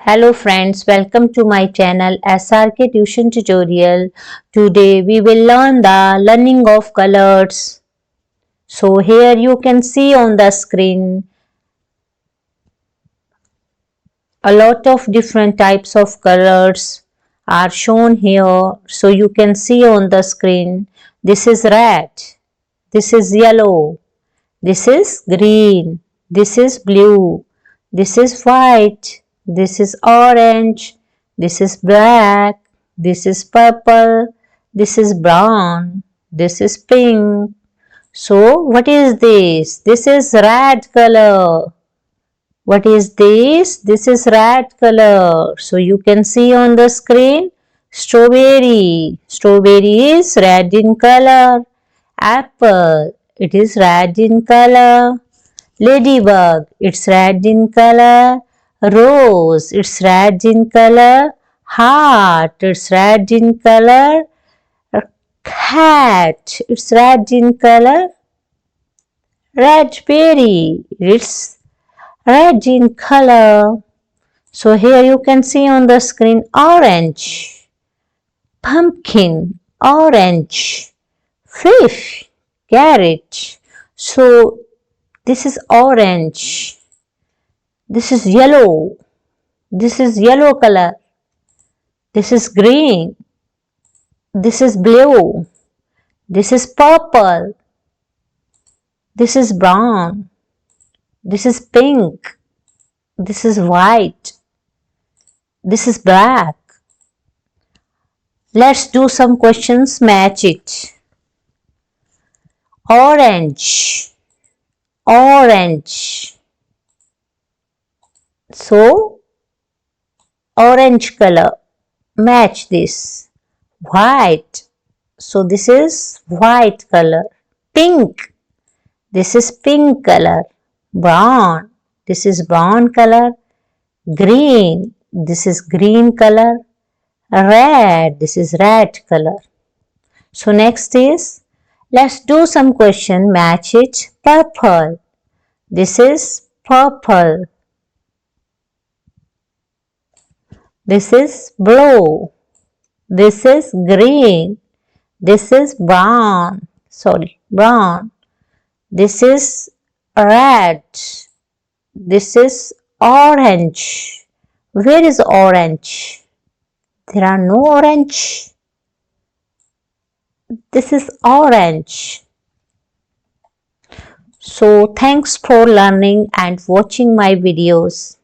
Hello friends, welcome to my channel SRK Tuition Tutorial. Today we will learn the learning of colors. So here you can see on the screen a lot of different types of colors are shown here. So you can see on the screen, this is red, this is yellow, this is green, this is blue, this is white, this is orange, this is black, this is purple, this is brown, this is pink. So what is this? This is red color. What is this? This is red color. So you can see on the screen strawberry. Strawberry is red in color. Apple, it is red in color. Ladybug, it's red in color. Rose, it's red in color. Heart, it's red in color. Cat, it's red in color. Raspberry, it's red in color. So here you can see on the screen orange, pumpkin, orange, fish, carrot. So this is orange, this is yellow, this is yellow color, this is green, this is blue, this is purple, this is brown, this is pink, this is white, this is black. Let's do some questions, match it. Orange, orange. So, orange color, match this. White, so this is white color. Pink, this is pink color. Brown, this is brown color. Green, this is green color. Red, this is red color. So next is, let's do some question, match it. Purple, this is purple. This is blue, this is green, this is brown, brown, this is red, this is orange. Where is orange? There are no orange. This is orange. So thanks for learning and watching my videos.